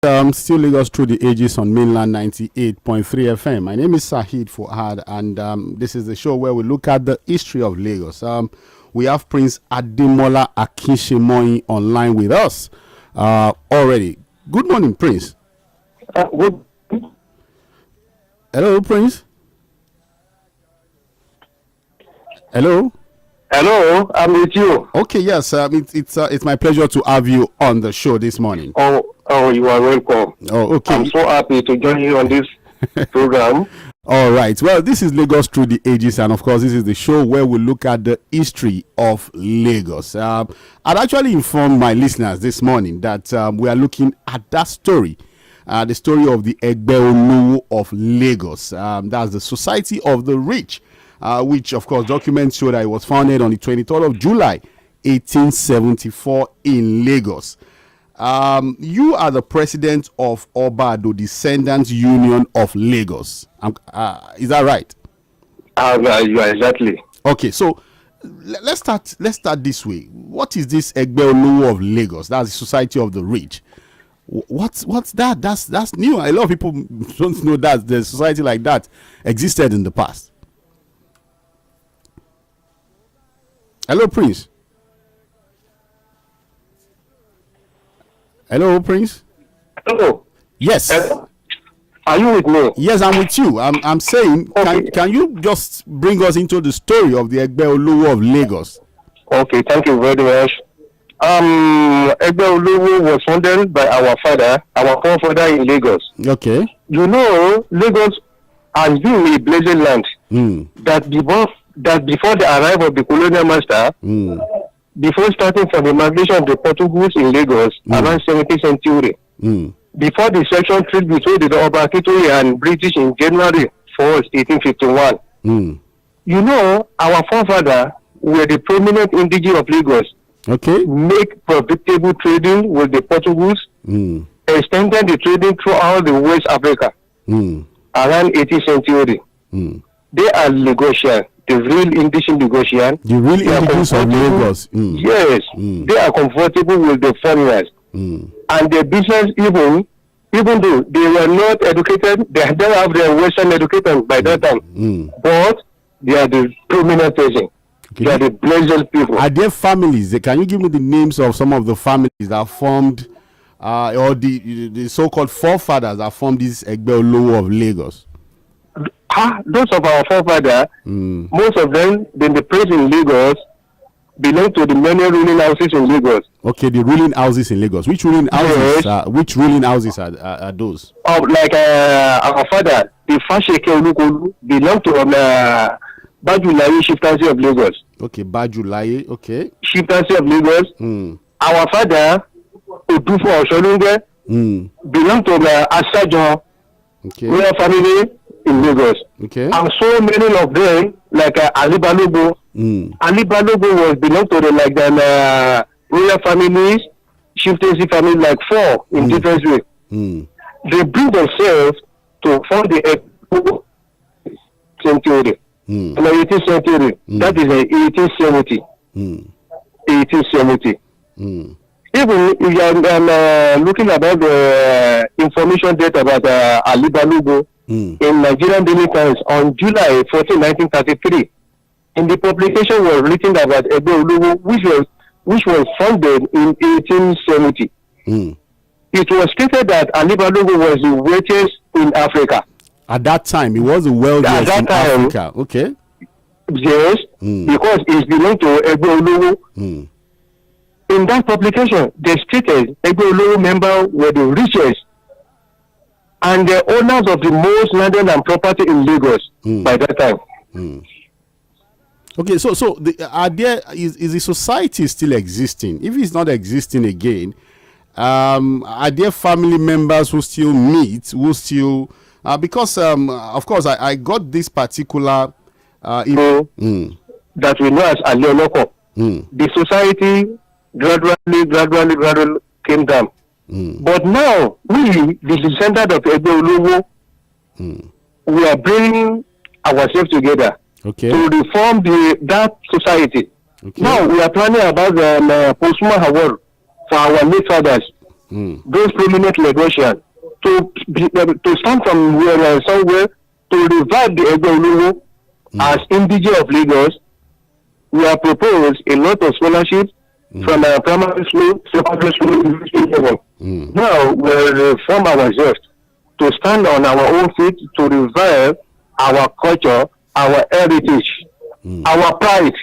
Still Lagos through the ages on mainland 98.3 FM. My name is Sahid Fuad, and this is the show where we look at the history of Lagos. We have Prince Ademola Akinsemoyin online with us already. Good morning, Prince. Good. Hello, Prince. Hello. Hello, I'm with you. Okay, yes, it's my pleasure to have you on the show this morning. Oh, you are welcome. Oh, okay. I'm so happy to join you on this program. All right. Well, this is Lagos through the ages, and of course, this is the show where we look at the history of Lagos. I'd actually informed my listeners this morning that we are looking at that story, the story of the Egbe Olowo of Lagos. That's the Society of the Rich, which, of course, documents show that it was founded on the 23rd of July, 1874 in Lagos. You are the president of Obado Descendants Union of Lagos. Is that right? You are exactly. Okay, so let's start this way. What is this Egbe Olowo of Lagos? That's the Society of the Rich. What's that? That's new. A lot of people don't know that the society like that existed in the past. Hello, Prince. Hello, Prince. Hello. Yes. Are you with me? Yes, I'm with you. I'm saying, Okay. can you just bring us into the story of the Egbe Olowo of Lagos? Okay, thank you very much. Egbe Olowo was founded by our forefather in Lagos. Okay. You know, Lagos has been a blessed land. That before the arrival of the colonial master, before starting from the migration of the Portuguese in Lagos around 17th century, before the section trade between the Oba Akintoye and British in January 1st, 1851. You know, our forefathers were the prominent indigenous of Lagos. Okay. Make profitable trading with the Portuguese, extended the trading throughout the West Africa around 18th century. They are Lagosian, the real indigenous Lagosian. The real indigenous of Lagos. Yes, they are comfortable with the foreigners. And their business, even though they were not educated, they don't have their Western education by that time. But they are the prominent person. Okay. They are the blessed people. Are there families? Can you give me the names of some of the families that formed, or the so-called forefathers that formed this Egbe Olowo of Lagos? Those of our forefathers, most of them, then the place in Lagos, belong to the many ruling houses in Lagos. Okay, the ruling houses in Lagos. Which ruling houses? Which ruling houses are those? Like our father, the Fasheke Olukolu, belong to Bajulaye Chieftaincy of Lagos. Okay, Bajulaye. Okay. Chieftaincy of Lagos. Our father, Odufo Osolunge, belong to the Asajo royal family in Lagos. Okay. And so many of them, like Ali Balogo. Ali Balogo was belong to the royal families, chieftaincy family, like four in different ways. They bring themselves to form the 18th century. In the 18th century, that is 1870. 1870. Even if you are looking about the information data about Ali Balogo in Nigerian Daily Times on July 14, 1933, in the publication was written about Egbe Olowo, which was founded in 1870. It was stated that Ali Balogo was the wealthiest in Africa. At that time, he was the wealthiest in Africa. Okay. Yes, because it belonged to Egbe Olowo. In that publication, they stated Egbe Olowo members were the richest and the owners of the most landed and property in Lagos by that time. Okay, so is the society still existing? If it's not existing again, are there family members who still meet, who still because of course I got this particular that we know as Aleoloko. The society gradually came down. But now we, the descendants of Egbe Olowo, we are bringing ourselves together to reform that society. Now we are planning about the Postman Award for our late fathers. those prominent Lagosians to stand from somewhere to revive the Egbe Olowo as indigenous of Lagos. We have proposed a lot of scholarships from our primary school, secondary school, university level. Now we reform ourselves to stand on our own feet to revive our culture, our heritage, our pride.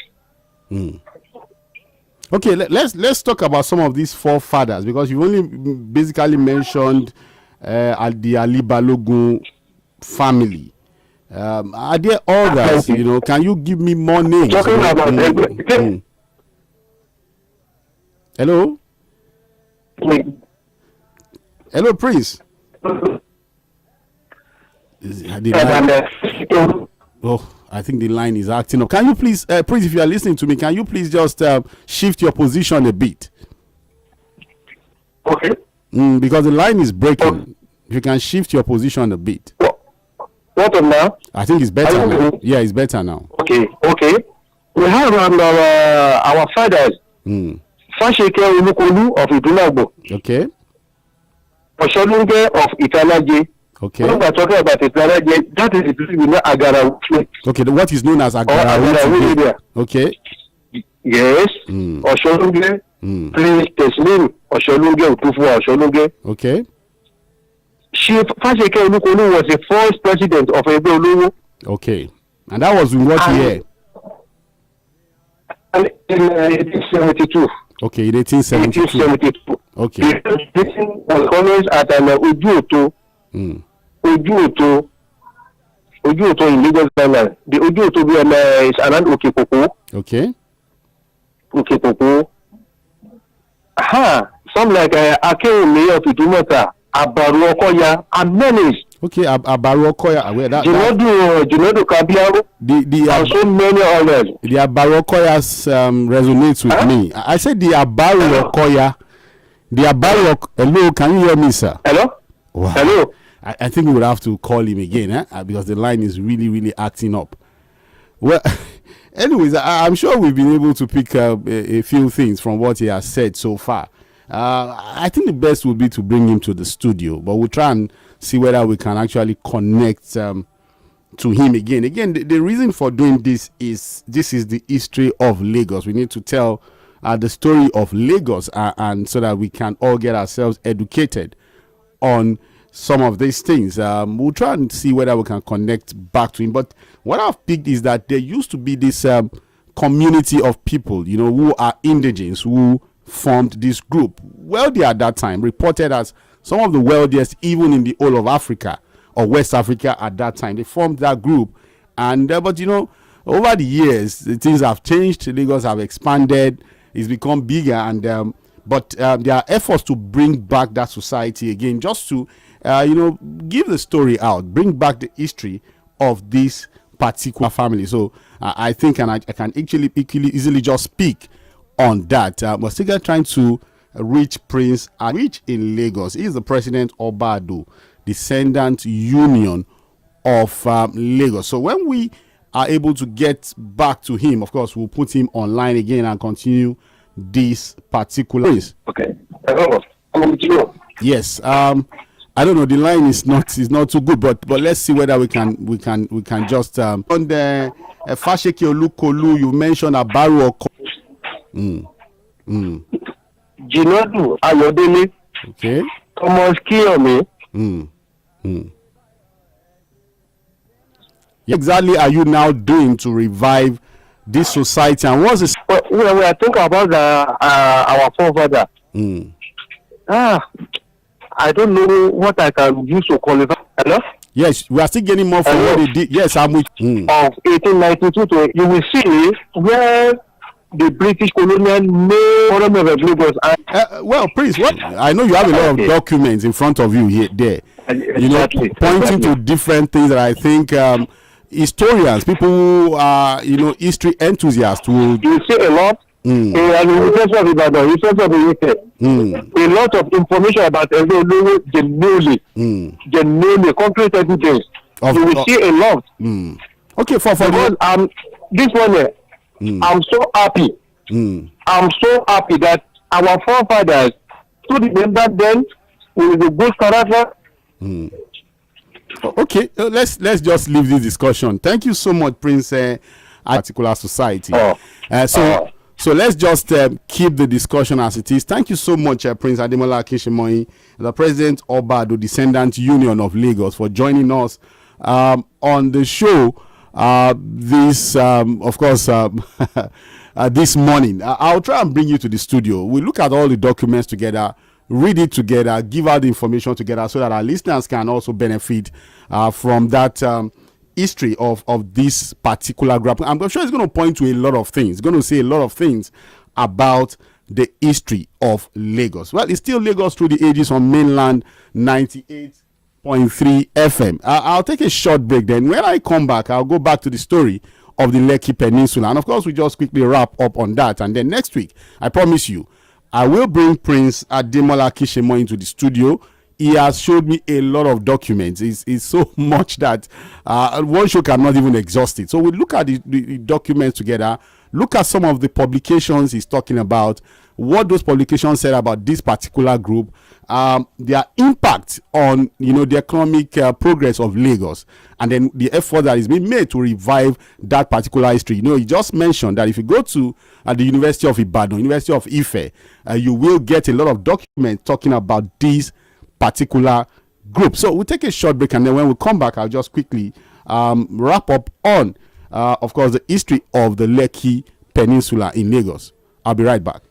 Okay, let's talk about some of these forefathers, because you've only basically mentioned the Ali Balogun family. Are there others? Can you give me more names? Talking about Hello? Hello, Prince. Oh, I think the line is acting up. Can you please, Prince, if you are listening to me, can you please just shift your position a bit? Okay. Because the line is breaking. If you can shift your position a bit. What of now? I think it's better now. Yeah, it's better now. Okay. We have our fathers. Fasheke Olukolu of Idunagbo. Okay. Osholunge of Italaje. Okay. When we're talking about Italaje, that is the place we know Agara. Okay, what is known as Agara. Okay. Yes. Osholunge. Prince Teslim Osholunge Utufua Osholunge. Okay. Chief Fasheke Olukolu was the first president of Egbe Olowo. Okay. And that was in what year? And in 1872. Okay, in 1872. 1872. Okay. The president was always at an Ojuoto. Ojuoto in Lagos Island. The Ojuoto is around Okepoko. Okay. Okepoko. Some like Akeole of Idumota, Abaru Okoya, and many. Okay, Abaru Okoya. Junodu Kabiaro. And so many others. The Abaru Okoya resonates with me. I said the Abaru Okoya. Hello, can you hear me, sir? Hello? Wow. Hello? I think we would have to call him again, because the line is really, really acting up. Well, anyways, I'm sure we've been able to pick up a few things from what he has said so far. I think the best would be to bring him to the studio, but we'll try and see whether we can actually connect to him again. Again, the reason for doing this is the history of Lagos. We need to tell the story of Lagos, and so that we can all get ourselves educated on some of these things. We'll try and see whether we can connect back to him. But what I've picked is that there used to be this community of people, who are indigents, who formed this group. Wealthy at that time, reported as some of the wealthiest even in the whole of Africa or West Africa at that time. They formed that group. And but over the years, things have changed. Lagos have expanded. It's become bigger, and but there are efforts to bring back that society again, just to give the story out, bring back the history of this particular family. So I think, and I can actually easily just speak on that. We're still trying to reach Prince and reach in Lagos. He is the president of Obado, Descendant Union of Lagos. So when we are able to get back to him, of course, we'll put him online again and continue this particular. Okay. Yes. I don't know. The line is not too good, but let's see whether we can just on the Fasheke Olukolu. You mentioned Abaru Oko. Jinodu Ayodele. Okay. Thomas Kiyomi. What exactly are you now doing to revive this society, and what's this? Well, we are talking about our forefather. I don't know what I can use to qualify. Hello? Yes, we are still getting more from what they did. Yes, I'm with. Of 1892 to, you will see where the British colonial made foreign of Lagos. Well, Prince, what I know you have a lot of documents in front of you there. Exactly. Pointing to different things that I think historians, people who are history enthusiasts will. You see a lot. In the university of Ibadan, university of the a lot of information about Olowo genuinely concrete evidence. You will see a lot. Okay, for because this one here, I'm so happy. I'm so happy that our forefathers to remember them with a good character. Okay, let's just leave this discussion. Thank you so much, Prince. Particular society. Oh. So let's just keep the discussion as it is. Thank you so much, Prince Ademola Akishimoyi, the President Obado Descendant Union of Lagos, for joining us on the show. This, of course, this morning. I'll try and bring you to the studio. We look at all the documents together, read it together, give out the information together so that our listeners can also benefit from that history of this particular group. I'm sure it's going to point to a lot of things. It's going to say a lot of things about the history of Lagos. Well, it's still Lagos through the ages on mainland 98.3 FM. I'll take a short break then. When I come back, I'll go back to the story of the Lekki Peninsula. And of course, we just quickly wrap up on that. And then next week, I promise you, I will bring Prince Ademola Akishimoyi into the studio. He has showed me a lot of documents. It's so much that one show cannot even exhaust it. So we look at the documents together, look at some of the publications he's talking about, what those publications said about this particular group, their impact on the economic progress of Lagos, and then the effort that is being made to revive that particular history. He just mentioned that if you go to the University of Ibadan, University of Ife, you will get a lot of documents talking about these particular group. So we'll take a short break, and then when we come back, I'll just quickly wrap up on of course the history of the Lekki Peninsula in Lagos. I'll be right back.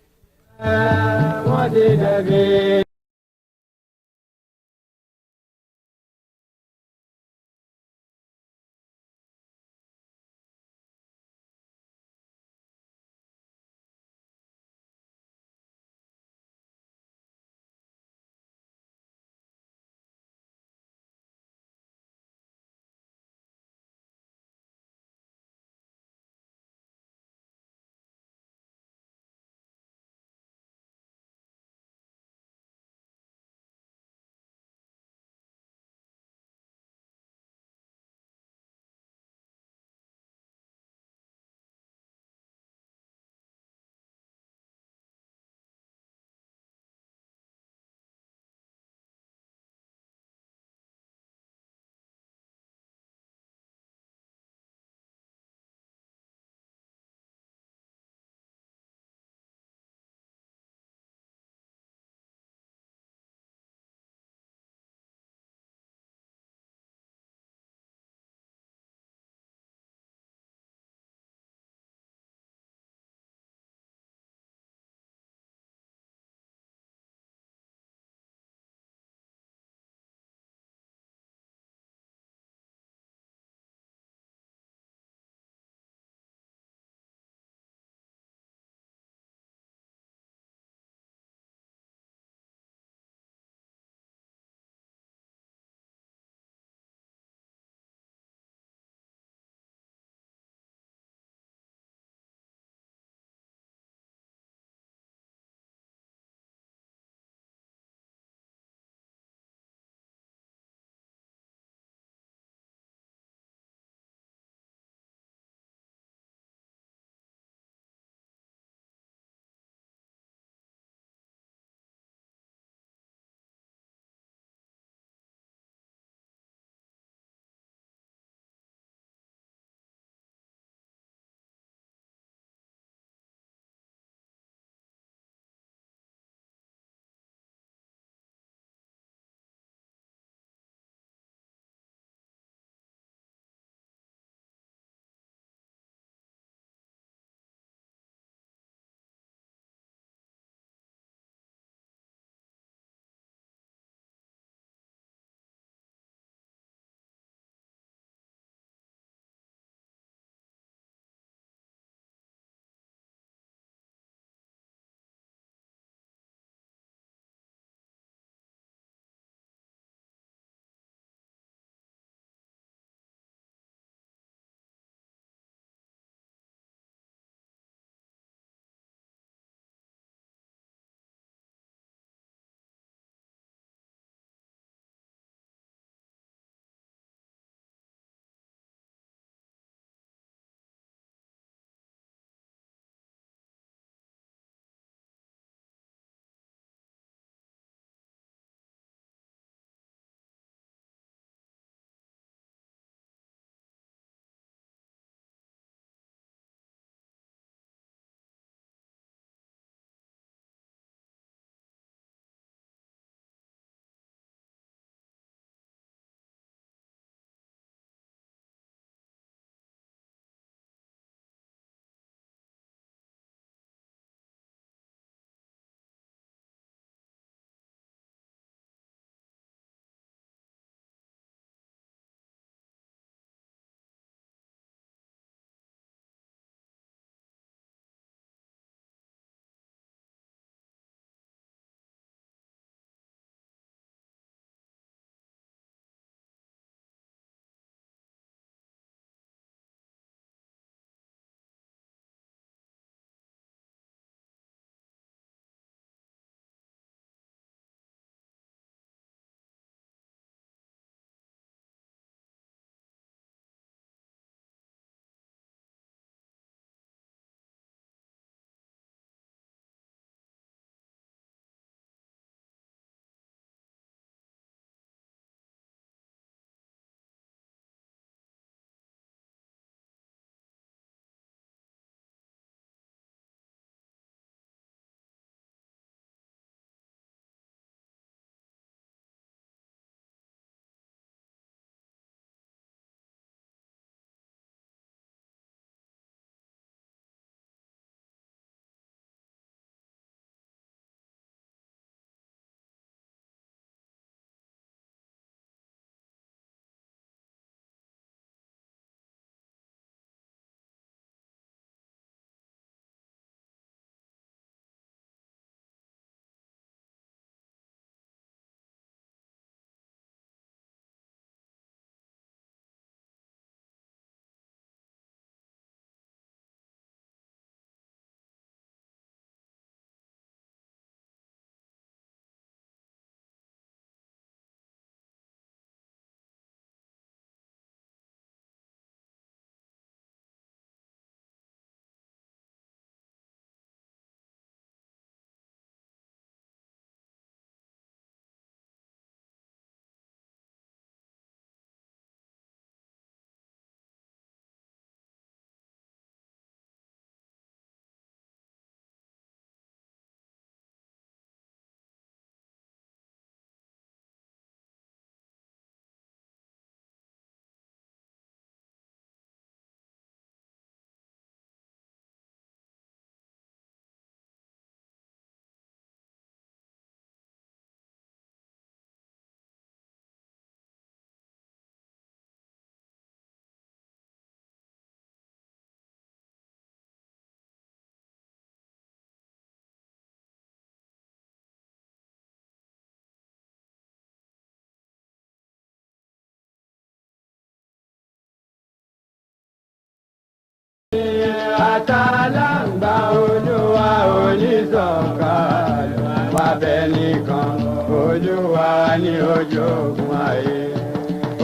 àtàlàǹgbà olúwa onísọ̀kalẹ̀ wàbẹ̀ nìkan olúwa ní ojogun ayé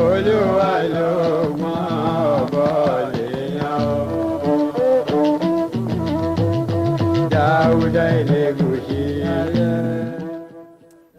olúwa ló gbọ́n ọ̀bọ lèèyàn dáúdà Elégùṣì.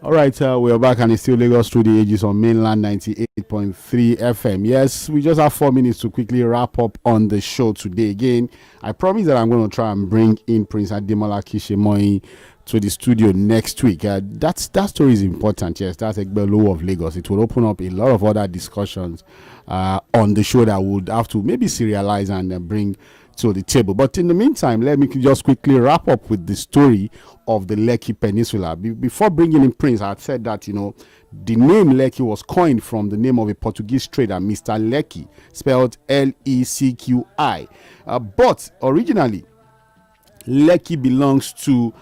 All right, we're back and it's still Lagos through the ages on mainland 98.3 FM. Yes, we just have 4 minutes to quickly wrap up on the show today. Again, I promise that I'm going to try and bring in Prince Ademola Kishemoyin to the studio next week. That story is important. Yes, that's Egbe Olowo of Lagos. It will open up a lot of other discussions on the show that would have to maybe serialize and bring to the table. But in the meantime, let me just quickly wrap up with the story of the Lekki Peninsula. Before bringing in Prince, I had said that, the name Lekki was coined from the name of a Portuguese trader, Mr. Lecky, spelled Lecqui. But originally, Lekki belongs to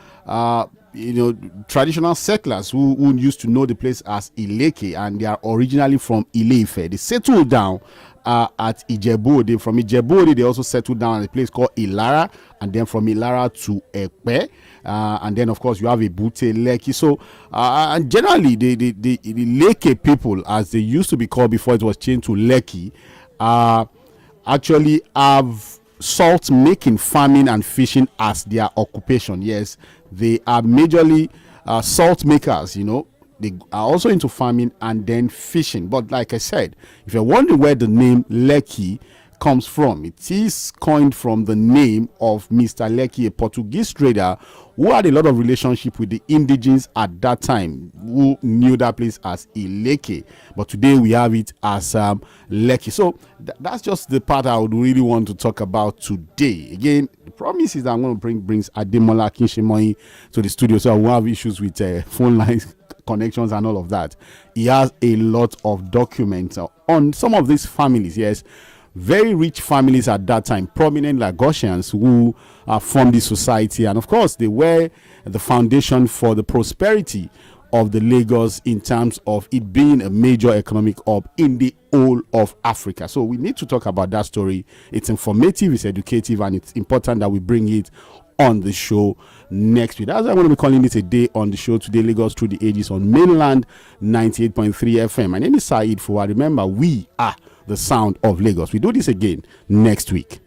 traditional settlers who used to know the place as Ileke, and they are originally from Ile-Ife. They settled down at Ijebu-Ode. From Ijebu-Ode, they also settled down at a place called Ilara, and then from Ilara to Egbe, and then of course you have Ebute, Lekki. So and generally the Leke people, as they used to be called before it was changed to Lekki, actually have salt making, farming and fishing as their occupation. Yes, they are majorly salt makers, They are also into farming and then fishing. But like I said, if you're wondering where the name Lekki comes from, it is coined from the name of Mr. Lecky, a Portuguese trader who had a lot of relationship with the indigenes at that time, who knew that place as Ileke. But today we have it as Lekki. So that's just the part I would really want to talk about today. Again, the promise is that I'm going to brings Ademola Kishemoyin to the studio, so I won't have issues with phone lines, connections and all of that. He has a lot of documents on some of these families. Yes, very rich families at that time, prominent Lagosians who formed the society, and of course they were the foundation for the prosperity of the Lagos in terms of it being a major economic hub in the whole of Africa. So we need to talk about that story. It's informative, it's educative, and it's important that we bring it on the show next week. That's why I'm going to be calling it a day on the show today, Lagos through the ages on mainland 98.3 FM. My name is Saeed Fuwa. Remember, we are the sound of Lagos. We do this again next week.